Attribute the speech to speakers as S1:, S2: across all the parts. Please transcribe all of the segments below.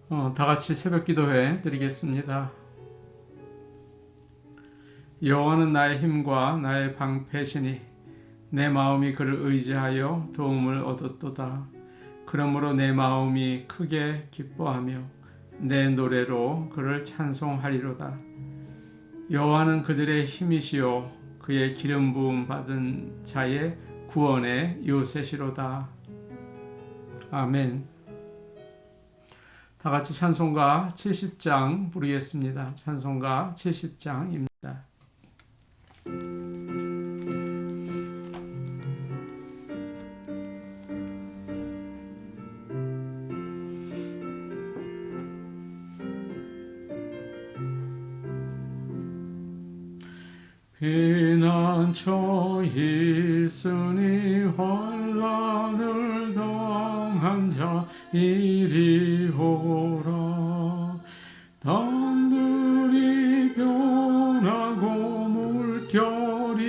S1: 다 같이 새벽 기도회 드리겠습니다. 여호와는 나의 힘과 나의 방패시니 내 마음이 그를 의지하여 도움을 얻었도다. 그러므로 내 마음이 크게 기뻐하며 내 노래로 그를 찬송하리로다. 여호와는 그들의 힘이시요 그의 기름 부음 받은 자의 구원의 요새시로다. 아멘. 다 같이 찬송가 70장 부르겠습니다. 찬송가 70장입니다. 피난처 있으니 환난을 당한 자 이리 오라. 담들이 변하고 물결이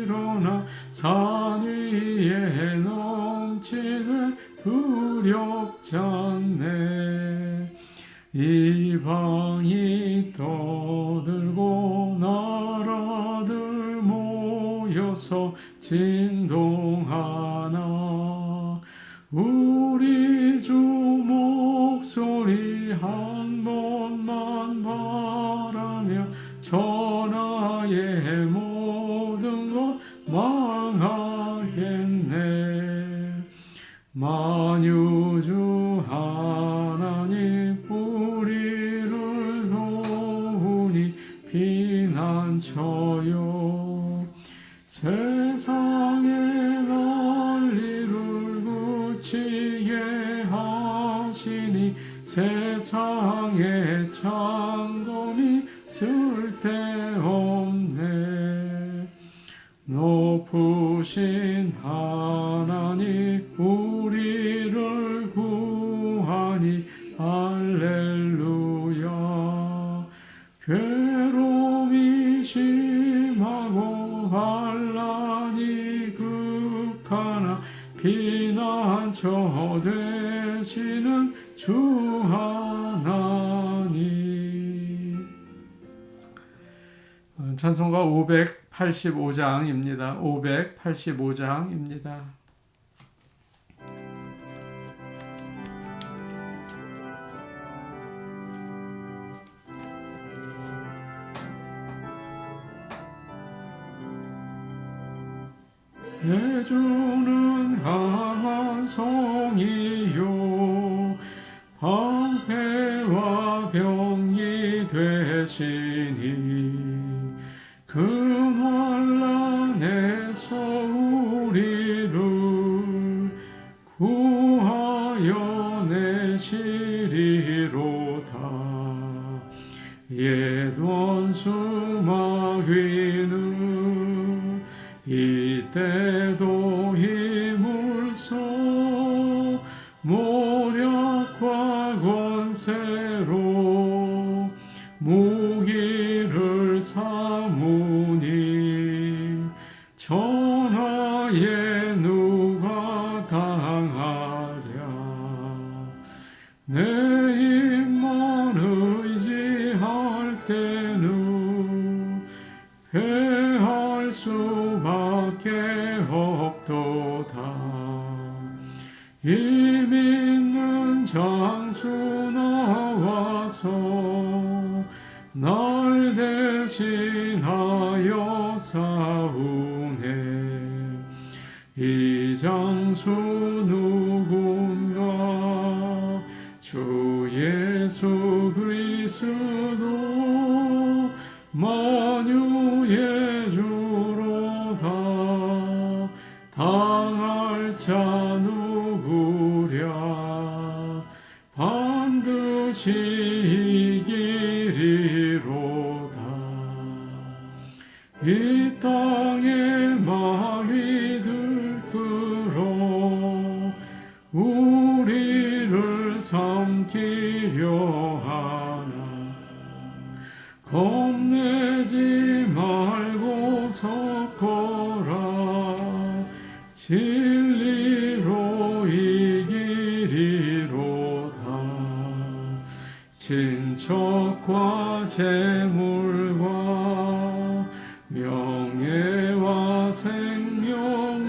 S1: 일어나 산 위에 넘치는 두렵지 않네. 이방이 떠들고 나라들 모여서 진동하나. 우리 주 목소리 한 번만 바라면 천하의 모든 것 망하겠네. 만유주 하나님 우리를 도우니 피난처요. 세상의 난리를 그치게 하시니 세상의 창검이 쓸데없네. 높으신 하나님 우리를 구하니 할렐루야. 괴로움이 심하고 환난이 극하나 피난처 되시는 주 하나님. 찬송가 585장입니다. 585장입니다. 내 주는 강한 성이요 방패와 병이 되시니 그 환난에서 우리를 구하여 내시리로다. 옛 원수 마귀는 이때도 힘을 써 모략과 권세로 무기를 삼으니 천하에 누가 당하랴. 내 힘만 의지할 때는 패할 수밖에 없도다. 힘 있는 장수 나와서 날 대신하여 싸우네. 이 장수 누군가 주 예수 그리스도 만유의 주로다. 당할 자 누구랴. 반드시 이기리로다. 이 땅의 마귀들 끌어 우리를 삼키려 하나. 겁내지 말고 섰거라. 진리로 이기리로다. 것과 재물과 명예와 생명을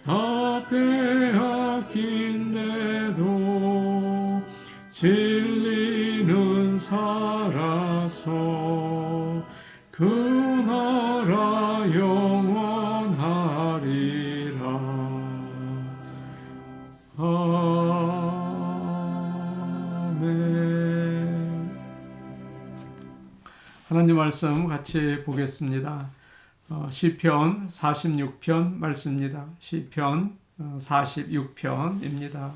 S1: 다 빼앗긴데도 진리는 살아서 그 나라 영원하리라. 아멘. 하나님 말씀 같이 보겠습니다. 시편 46편 말씀입니다. 시편 46편입니다.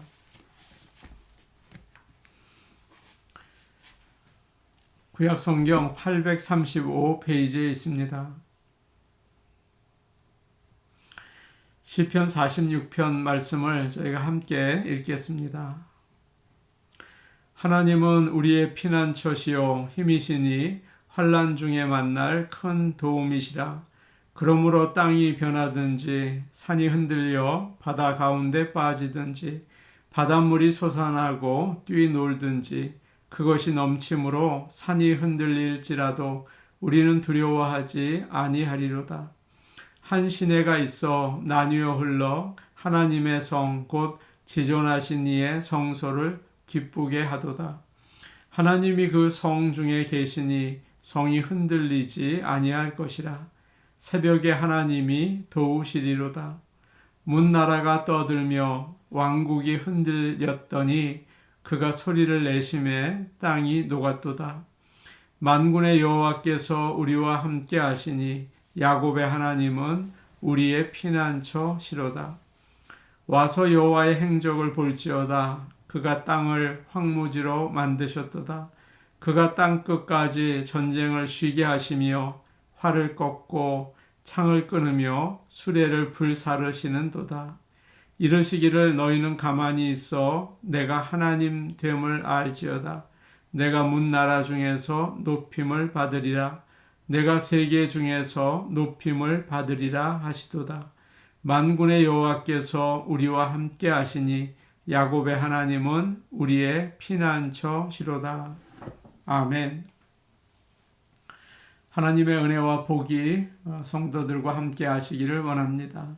S1: 구약성경 835페이지에 있습니다. 시편 46편 말씀을 저희가 함께 읽겠습니다. 하나님은 우리의 피난처시요 힘이시니 환난 중에 만날 큰 도움이시라. 그러므로 땅이 변하든지 산이 흔들려 바다 가운데 빠지든지 바닷물이 솟아나고 뛰놀든지 그것이 넘침으로 산이 흔들릴지라도 우리는 두려워하지 아니하리로다. 한 시내가 있어 나뉘어 흘러 하나님의 성 곧 지존하신 이의 성소를 기쁘게 하도다. 하나님이 그 성 중에 계시니 성이 흔들리지 아니할 것이라. 새벽에 하나님이 도우시리로다. 문나라가 떠들며 왕국이 흔들렸더니 그가 소리를 내심에 땅이 녹았도다. 만군의 여호와께서 우리와 함께 하시니 야곱의 하나님은 우리의 피난처시로다. 와서 여호와의 행적을 볼지어다. 그가 땅을 황무지로 만드셨도다. 그가 땅 끝까지 전쟁을 쉬게 하시며 활을 꺾고 창을 끊으며 수레를 불사르시는도다. 이르시기를 너희는 가만히 있어 내가 하나님 됨을 알지어다. 내가 문나라 중에서 높임을 받으리라. 내가 세계 중에서 높임을 받으리라 하시도다. 만군의 여호와께서 우리와 함께 하시니 야곱의 하나님은 우리의 피난처시로다. 아멘. 하나님의 은혜와 복이 성도들과 함께 하시기를 원합니다.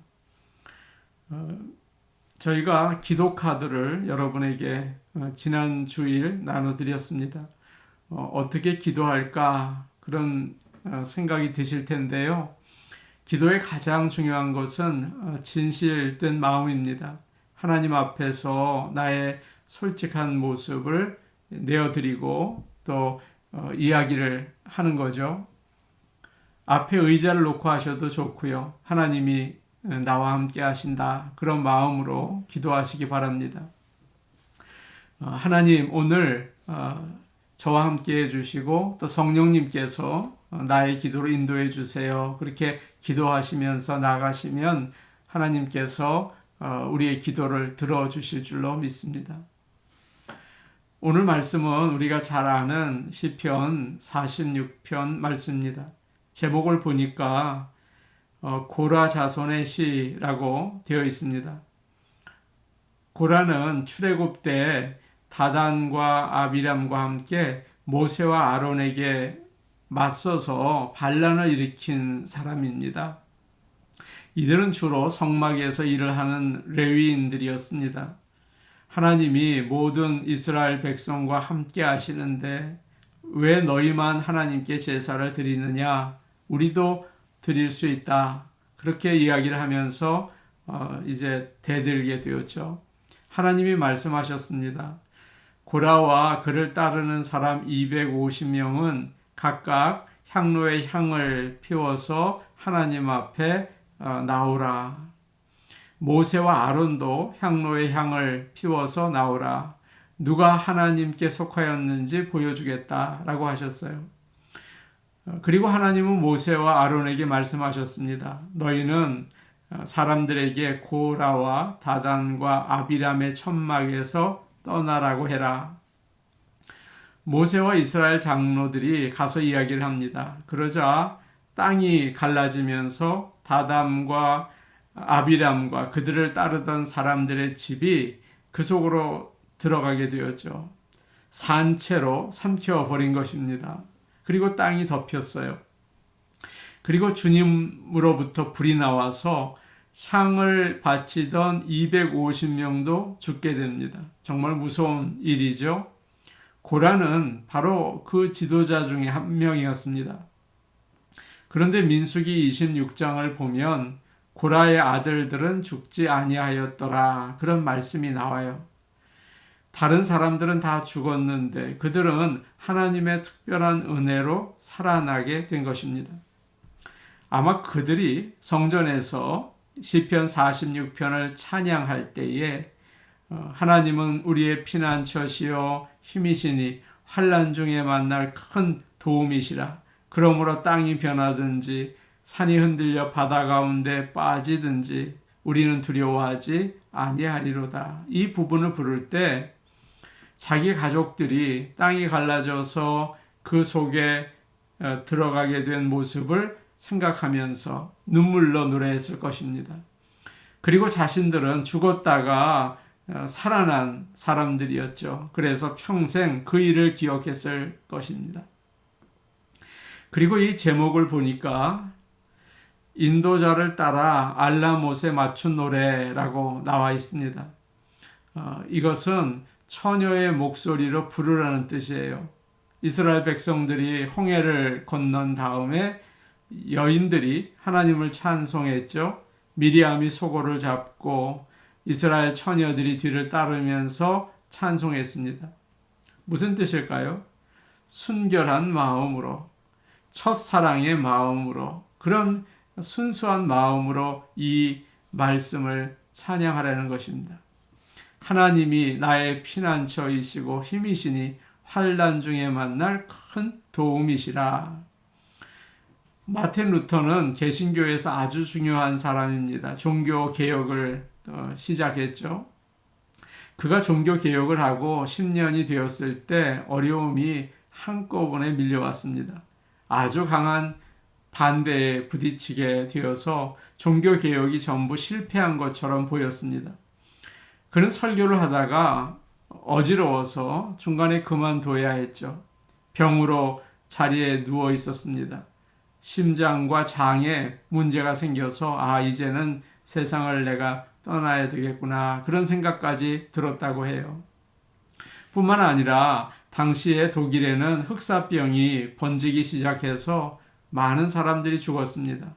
S1: 저희가 기도 카드를 여러분에게 지난 주일 나눠드렸습니다. 어떻게 기도할까 그런 생각이 드실 텐데요. 기도의 가장 중요한 것은 진실된 마음입니다. 하나님 앞에서 나의 솔직한 모습을 내어드리고 또 이야기를 하는 거죠. 앞에 의자를 놓고 하셔도 좋고요. 하나님이 나와 함께 하신다. 그런 마음으로 기도하시기 바랍니다. 하나님 오늘 저와 함께 해주시고 또 성령님께서 나의 기도로 인도해 주세요. 그렇게 기도하시면서 나가시면 하나님께서 우리의 기도를 들어주실 줄로 믿습니다. 오늘 말씀은 우리가 잘 아는 시편 46편 말씀입니다. 제목을 보니까 고라 자손의 시라고 되어 있습니다. 고라는 출애굽 때 다단과 아비람과 함께 모세와 아론에게 맞서서 반란을 일으킨 사람입니다. 이들은 주로 성막에서 일을 하는 레위인들이었습니다. 하나님이 모든 이스라엘 백성과 함께 하시는데 왜 너희만 하나님께 제사를 드리느냐? 우리도 드릴 수 있다. 그렇게 이야기를 하면서 이제 대들게 되었죠. 하나님이 말씀하셨습니다. 고라와 그를 따르는 사람 250명은 각각 향로의 향을 피워서 하나님 앞에 나오라. 모세와 아론도 향로의 향을 피워서 나오라. 누가 하나님께 속하였는지 보여주겠다라고 하셨어요. 그리고 하나님은 모세와 아론에게 말씀하셨습니다. 너희는 사람들에게 고라와 다단과 아비람의 천막에서 떠나라고 해라. 모세와 이스라엘 장로들이 가서 이야기를 합니다. 그러자 땅이 갈라지면서 다담과 아비람과 그들을 따르던 사람들의 집이 그 속으로 들어가게 되었죠. 산채로 삼켜버린 것입니다. 그리고 땅이 덮였어요. 그리고 주님으로부터 불이 나와서 향을 바치던 250명도 죽게 됩니다. 정말 무서운 일이죠. 고라는 바로 그 지도자 중에 한 명이었습니다. 그런데 민수기 26장을 보면 고라의 아들들은 죽지 아니하였더라, 그런 말씀이 나와요. 다른 사람들은 다 죽었는데 그들은 하나님의 특별한 은혜로 살아나게 된 것입니다. 아마 그들이 성전에서 시편 46편을 찬양할 때에 하나님은 우리의 피난처시요 힘이시니 환난 중에 만날 큰 도움이시라. 그러므로 땅이 변하든지 산이 흔들려 바다 가운데 빠지든지 우리는 두려워하지 아니하리로다. 이 부분을 부를 때 자기 가족들이 땅이 갈라져서 그 속에 들어가게 된 모습을 생각하면서 눈물로 노래했을 것입니다. 그리고 자신들은 죽었다가 살아난 사람들이었죠. 그래서 평생 그 일을 기억했을 것입니다. 그리고 이 제목을 보니까 인도자를 따라 알라못에 맞춘 노래라고 나와 있습니다. 이것은 처녀의 목소리로 부르라는 뜻이에요. 이스라엘 백성들이 홍해를 건넌 다음에 여인들이 하나님을 찬송했죠. 미리암이 소고를 잡고 이스라엘 처녀들이 뒤를 따르면서 찬송했습니다. 무슨 뜻일까요? 순결한 마음으로, 첫사랑의 마음으로, 그런 순수한 마음으로 이 말씀을 찬양하라는 것입니다. 하나님이 나의 피난처이시고 힘이시니 환난 중에 만날 큰 도움이시라. 마틴 루터는 개신교에서 아주 중요한 사람입니다. 종교 개혁을 시작했죠. 그가 종교 개혁을 하고 10년이 되었을 때 어려움이 한꺼번에 밀려왔습니다. 아주 강한 반대에 부딪히게 되어서 종교 개혁이 전부 실패한 것처럼 보였습니다. 그는 설교를 하다가 어지러워서 중간에 그만둬야 했죠. 병으로 자리에 누워 있었습니다. 심장과 장에 문제가 생겨서 이제는 세상을 내가 떠나야 되겠구나, 그런 생각까지 들었다고 해요. 뿐만 아니라 당시에 독일에는 흑사병이 번지기 시작해서 많은 사람들이 죽었습니다.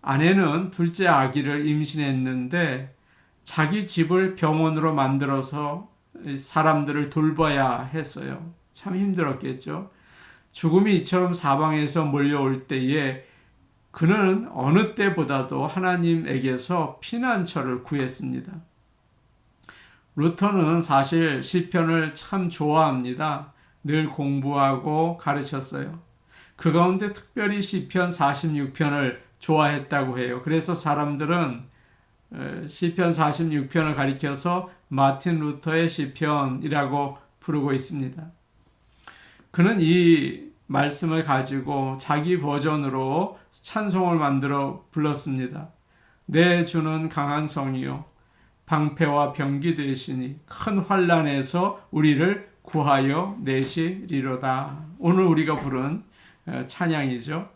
S1: 아내는 둘째 아기를 임신했는데 자기 집을 병원으로 만들어서 사람들을 돌봐야 했어요. 참 힘들었겠죠. 죽음이 이처럼 사방에서 몰려올 때에 그는 어느 때보다도 하나님에게서 피난처를 구했습니다. 루터는 사실 시편을 참 좋아합니다. 늘 공부하고 가르쳤어요. 그 가운데 특별히 시편 46편을 좋아했다고 해요. 그래서 사람들은 시편 46편을 가리켜서 마틴 루터의 시편이라고 부르고 있습니다. 그는 이 말씀을 가지고 자기 버전으로 찬송을 만들어 불렀습니다. 내 주는 강한 성이요 방패와 병기 되시니 큰 환난에서 우리를 구하여 내시리로다. 오늘 우리가 부른 찬양이죠.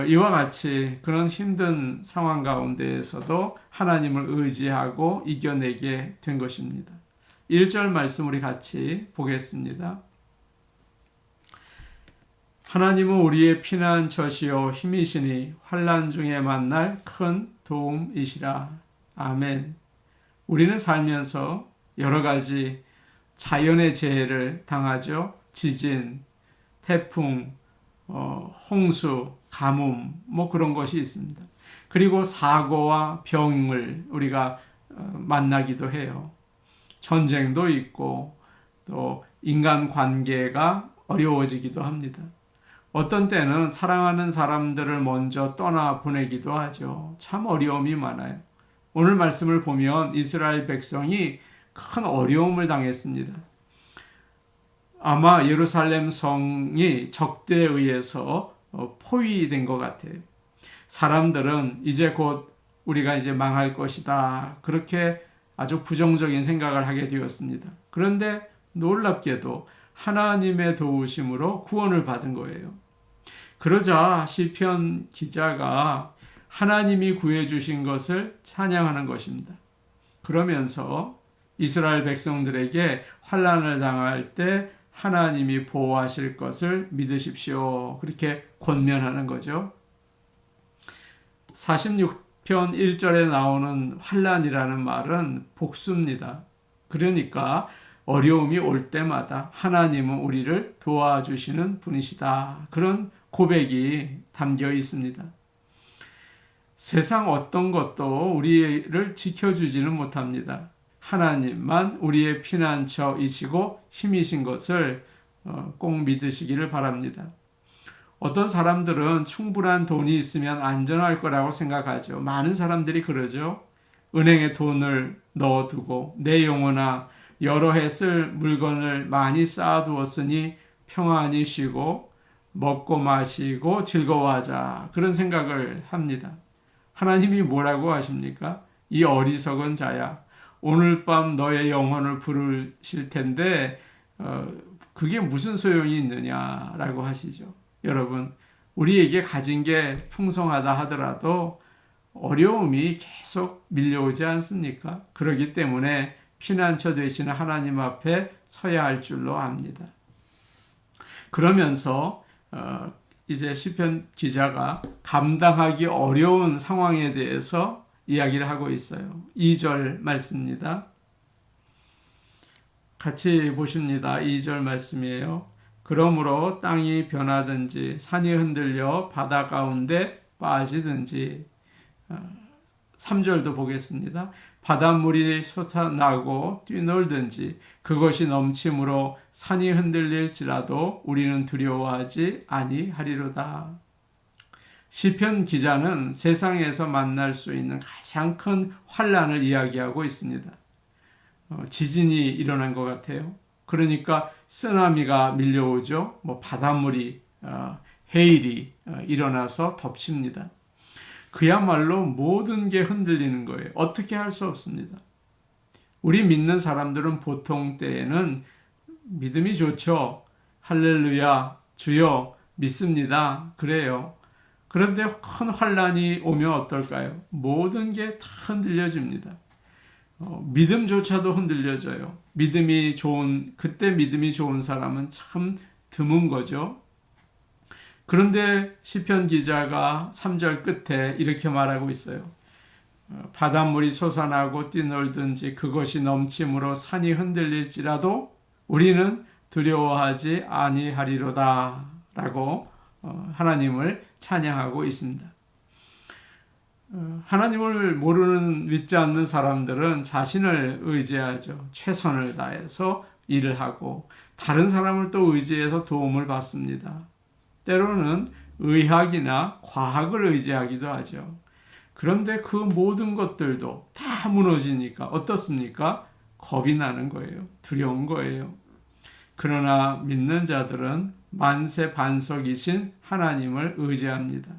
S1: 이와 같이 그런 힘든 상황 가운데에서도 하나님을 의지하고 이겨내게 된 것입니다. 1절 말씀 우리 같이 보겠습니다. 하나님은 우리의 피난처시요 힘이시니 환난 중에 만날 큰 도움이시라. 아멘. 우리는 살면서 여러 가지 자연의 재해를 당하죠. 지진, 태풍, 홍수, 가뭄, 그런 것이 있습니다. 그리고 사고와 병을 우리가 만나기도 해요. 전쟁도 있고 또 인간 관계가 어려워지기도 합니다. 어떤 때는 사랑하는 사람들을 먼저 떠나보내기도 하죠. 참 어려움이 많아요. 오늘 말씀을 보면 이스라엘 백성이 큰 어려움을 당했습니다. 아마 예루살렘 성이 적대에 의해서 포위된 것 같아요. 사람들은 이제 곧 우리가 이제 망할 것이다, 그렇게 아주 부정적인 생각을 하게 되었습니다. 그런데 놀랍게도 하나님의 도우심으로 구원을 받은 거예요. 그러자 시편 기자가 하나님이 구해주신 것을 찬양하는 것입니다. 그러면서 이스라엘 백성들에게 환난을 당할 때 하나님이 보호하실 것을 믿으십시오. 그렇게 권면하는 거죠. 46편 1절에 나오는 환난이라는 말은 복수입니다. 그러니까 어려움이 올 때마다 하나님은 우리를 도와주시는 분이시다. 그런 고백이 담겨 있습니다. 세상 어떤 것도 우리를 지켜주지는 못합니다. 하나님만 우리의 피난처이시고 힘이신 것을 꼭 믿으시기를 바랍니다. 어떤 사람들은 충분한 돈이 있으면 안전할 거라고 생각하죠. 많은 사람들이 그러죠. 은행에 돈을 넣어두고 내 영혼아 여러 해 쓸 물건을 많이 쌓아두었으니 평안히 쉬고 먹고 마시고 즐거워하자. 그런 생각을 합니다. 하나님이 뭐라고 하십니까? 이 어리석은 자야. 오늘 밤 너의 영혼을 부르실 텐데 그게 무슨 소용이 있느냐라고 하시죠. 여러분, 우리에게 가진 게 풍성하다 하더라도 어려움이 계속 밀려오지 않습니까? 그렇기 때문에 피난처 되시는 하나님 앞에 서야 할 줄로 압니다. 그러면서 이제 시편 기자가 감당하기 어려운 상황에 대해서 이야기를 하고 있어요. 2절 말씀입니다. 같이 보십니다. 2절 말씀이에요. 그러므로 땅이 변하든지 산이 흔들려 바다 가운데 빠지든지 3절도 보겠습니다. 바닷물이 솟아나고 뛰놀든지 그것이 넘침으로 산이 흔들릴지라도 우리는 두려워하지 아니하리로다. 시편 기자는 세상에서 만날 수 있는 가장 큰 환난을 이야기하고 있습니다. 지진이 일어난 것 같아요. 그러니까 쓰나미가 밀려오죠. 바닷물이 해일이 일어나서 덮칩니다. 그야말로 모든 게 흔들리는 거예요. 어떻게 할 수 없습니다. 우리 믿는 사람들은 보통 때에는 믿음이 좋죠. 할렐루야, 주여 믿습니다. 그래요. 그런데 큰 환난이 오면 어떨까요? 모든 게 다 흔들려집니다. 믿음조차도 흔들려져요. 그때 믿음이 좋은 사람은 참 드문 거죠. 그런데 시편 기자가 3절 끝에 이렇게 말하고 있어요. 바닷물이 솟아나고 뛰놀든지 그것이 넘침으로 산이 흔들릴지라도 우리는 두려워하지 아니하리로다 라고 하나님을 찬양하고 있습니다. 하나님을 모르는 믿지 않는 사람들은 자신을 의지하죠. 최선을 다해서 일을 하고 다른 사람을 또 의지해서 도움을 받습니다. 때로는 의학이나 과학을 의지하기도 하죠. 그런데 그 모든 것들도 다 무너지니까 어떻습니까? 겁이 나는 거예요. 두려운 거예요. 그러나 믿는 자들은 만세 반석이신 하나님을 의지합니다.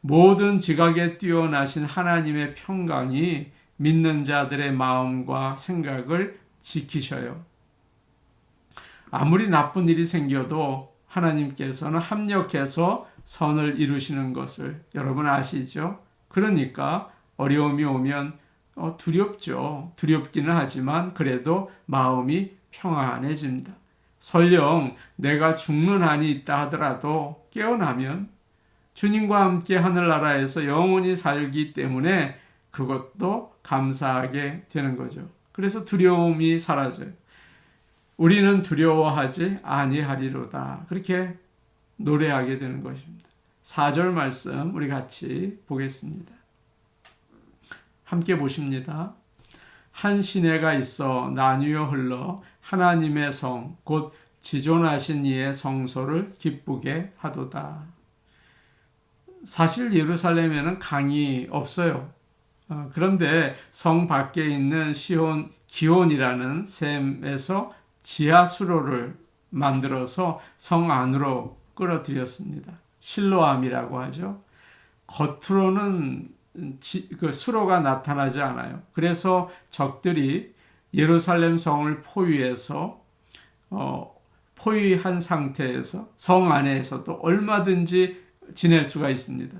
S1: 모든 지각에 뛰어나신 하나님의 평강이 믿는 자들의 마음과 생각을 지키셔요. 아무리 나쁜 일이 생겨도 하나님께서는 합력해서 선을 이루시는 것을 여러분 아시죠? 그러니까 어려움이 오면 두렵죠. 두렵기는 하지만 그래도 마음이 평안해집니다. 설령 내가 죽는 한이 있다 하더라도 깨어나면 주님과 함께 하늘나라에서 영원히 살기 때문에 그것도 감사하게 되는 거죠. 그래서 두려움이 사라져요. 우리는 두려워하지 아니하리로다. 그렇게 노래하게 되는 것입니다. 4절 말씀 우리 같이 보겠습니다. 함께 보십니다. 한 시내가 있어 나뉘어 흘러 하나님의 성 곧 지존하신 이의 성소를 기쁘게 하도다. 사실 예루살렘에는 강이 없어요. 그런데 성 밖에 있는 기온이라는 샘에서 지하수로를 만들어서 성 안으로 끌어들였습니다. 실로암이라고 하죠. 겉으로는 그 수로가 나타나지 않아요. 그래서 적들이 예루살렘 성을 포위해서 포위한 상태에서 성 안에서도 얼마든지 지낼 수가 있습니다.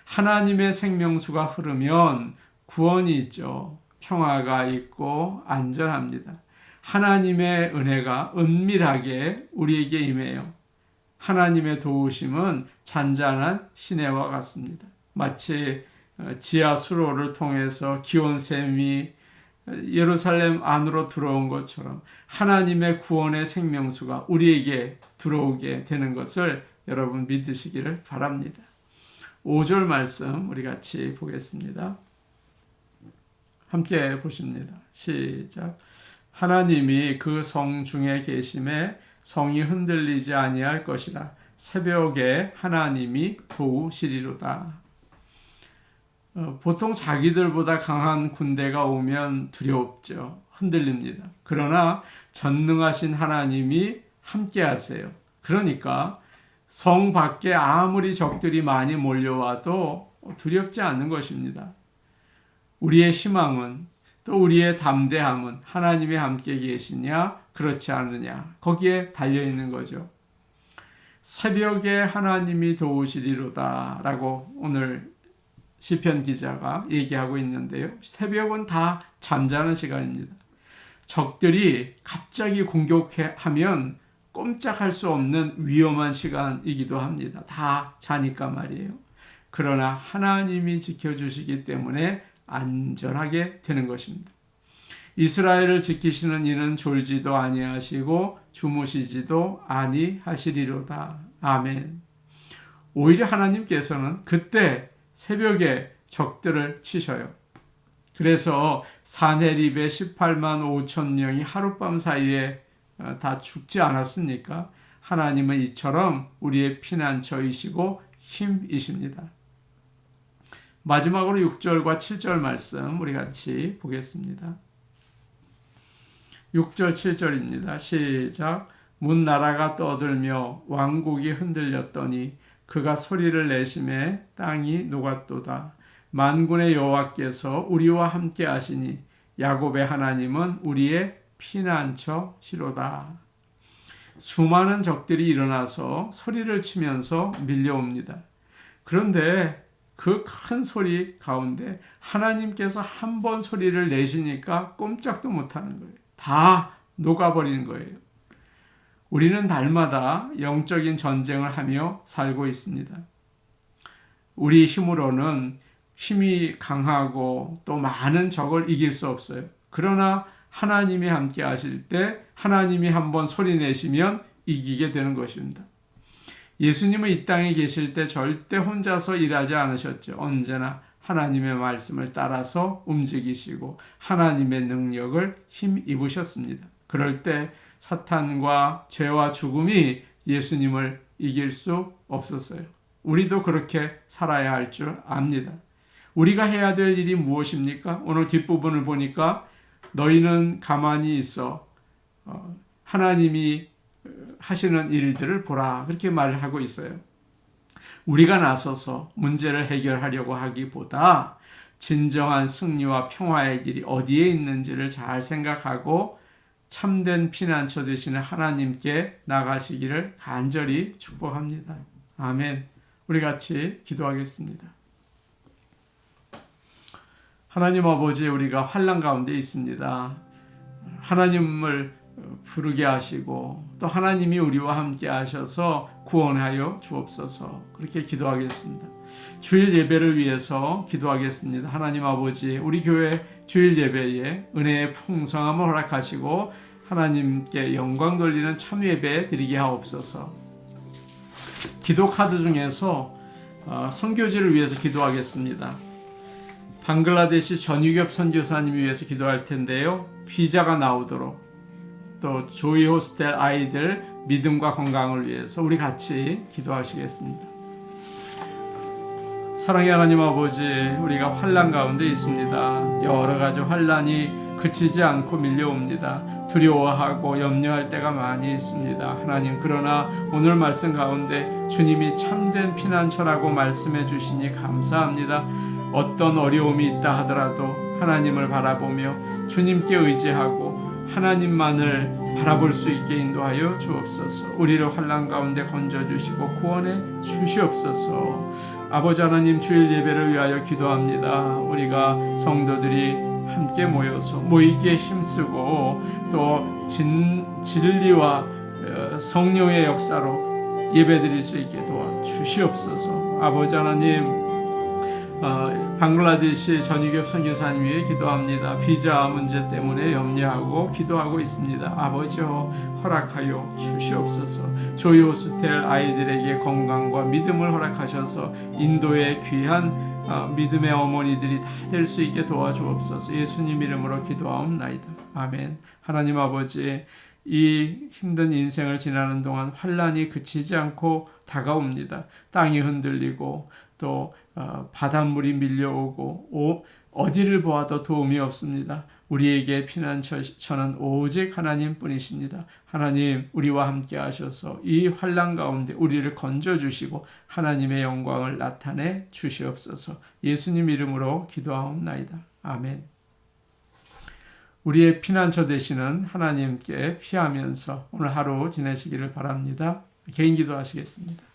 S1: 하나님의 생명수가 흐르면 구원이 있죠. 평화가 있고 안전합니다. 하나님의 은혜가 은밀하게 우리에게 임해요. 하나님의 도우심은 잔잔한 시내와 같습니다. 마치 지하 수로를 통해서 기온샘이 예루살렘 안으로 들어온 것처럼 하나님의 구원의 생명수가 우리에게 들어오게 되는 것을 여러분 믿으시기를 바랍니다. 5절 말씀 우리 같이 보겠습니다. 함께 보십니다. 시작. 하나님이 그 성 중에 계심에 성이 흔들리지 아니할 것이라. 새벽에 하나님이 도우시리로다. 보통 자기들보다 강한 군대가 오면 두렵죠. 흔들립니다. 그러나 전능하신 하나님이 함께 하세요. 그러니까 성 밖에 아무리 적들이 많이 몰려와도 두렵지 않는 것입니다. 우리의 희망은 또 우리의 담대함은 하나님이 함께 계시냐 그렇지 않느냐 거기에 달려있는 거죠. 새벽에 하나님이 도우시리로다 라고 오늘 시편 기자가 얘기하고 있는데요. 새벽은 다 잠자는 시간입니다. 적들이 갑자기 공격하면 꼼짝할 수 없는 위험한 시간이기도 합니다. 다 자니까 말이에요. 그러나 하나님이 지켜주시기 때문에 안전하게 되는 것입니다. 이스라엘을 지키시는 이는 졸지도 아니하시고 주무시지도 아니하시리로다. 아멘. 오히려 하나님께서는 그때 새벽에 적들을 치셔요. 그래서 사내립의 18만 5천 명이 하룻밤 사이에 다 죽지 않았습니까? 하나님은 이처럼 우리의 피난처이시고 힘이십니다. 마지막으로 6절과 7절 말씀 우리 같이 보겠습니다. 6절 7절입니다. 시작. 문나라가 떠들며 왕국이 흔들렸더니 그가 소리를 내심에 땅이 녹았도다. 만군의 여호와께서 우리와 함께 하시니 야곱의 하나님은 우리의 피난처시로다. 수많은 적들이 일어나서 소리를 치면서 밀려옵니다. 그런데 그 큰 소리 가운데 하나님께서 한 번 소리를 내시니까 꼼짝도 못하는 거예요. 다 녹아버리는 거예요. 우리는 날마다 영적인 전쟁을 하며 살고 있습니다. 우리 힘으로는 힘이 강하고 또 많은 적을 이길 수 없어요. 그러나 하나님이 함께 하실 때 하나님이 한번 소리 내시면 이기게 되는 것입니다. 예수님은 이 땅에 계실 때 절대 혼자서 일하지 않으셨죠. 언제나 하나님의 말씀을 따라서 움직이시고 하나님의 능력을 힘입으셨습니다. 그럴 때 사탄과 죄와 죽음이 예수님을 이길 수 없었어요. 우리도 그렇게 살아야 할 줄 압니다. 우리가 해야 될 일이 무엇입니까? 오늘 뒷부분을 보니까 너희는 가만히 있어 하나님이 하시는 일들을 보라 그렇게 말을 하고 있어요. 우리가 나서서 문제를 해결하려고 하기보다 진정한 승리와 평화의 길이 어디에 있는지를 잘 생각하고 참된 피난처 되시는 하나님께 나가시기를 간절히 축복합니다. 아멘. 우리 같이 기도하겠습니다. 하나님 아버지, 우리가 환난 가운데 있습니다. 하나님을 부르게 하시고 또 하나님이 우리와 함께 하셔서 구원하여 주옵소서. 그렇게 기도하겠습니다. 주일 예배를 위해서 기도하겠습니다. 하나님 아버지, 우리 교회 주일 예배에 은혜의 풍성함을 허락하시고 하나님께 영광 돌리는 참 예배 드리게 하옵소서. 기도 카드 중에서 선교지를 위해서 기도하겠습니다. 방글라데시 전유겹 선교사님 위해서 기도할 텐데요. 비자가 나오도록, 또 조이 호스텔 아이들 믿음과 건강을 위해서 우리 같이 기도하시겠습니다. 사랑의 하나님 아버지, 우리가 환난 가운데 있습니다. 여러 가지 환난이 그치지 않고 밀려옵니다. 두려워하고 염려할 때가 많이 있습니다. 하나님, 그러나 오늘 말씀 가운데 주님이 참된 피난처라고 말씀해 주시니 감사합니다. 어떤 어려움이 있다 하더라도 하나님을 바라보며 주님께 의지하고 하나님만을 바라볼 수 있게 인도하여 주옵소서. 우리를 환난 가운데 건져주시고 구원해 주시옵소서. 아버지 하나님, 주일 예배를 위하여 기도합니다. 우리가 성도들이 함께 모이기에 힘쓰고 또 진리와 성령의 역사로 예배드릴 수 있게 도와주시옵소서. 아버지 하나님, 방글라데시 전유교 선교사님 위해 기도합니다. 비자 문제 때문에 염려하고 기도하고 있습니다. 아버지여, 허락하여 주시옵소서. 조이 호스텔 아이들에게 건강과 믿음을 허락하셔서 인도의 귀한 믿음의 어머니들이 다 될 수 있게 도와주옵소서. 예수님 이름으로 기도하옵나이다. 아멘. 하나님 아버지, 이 힘든 인생을 지나는 동안 환난이 그치지 않고 다가옵니다. 땅이 흔들리고 또 바닷물이 밀려오고 어디를 보아도 도움이 없습니다. 우리에게 피난처는 오직 하나님뿐이십니다. 하나님, 우리와 함께 하셔서 이 환난 가운데 우리를 건져주시고 하나님의 영광을 나타내 주시옵소서. 예수님 이름으로 기도하옵나이다. 아멘. 우리의 피난처 되시는 하나님께 피하면서 오늘 하루 지내시기를 바랍니다. 개인 기도하시겠습니다.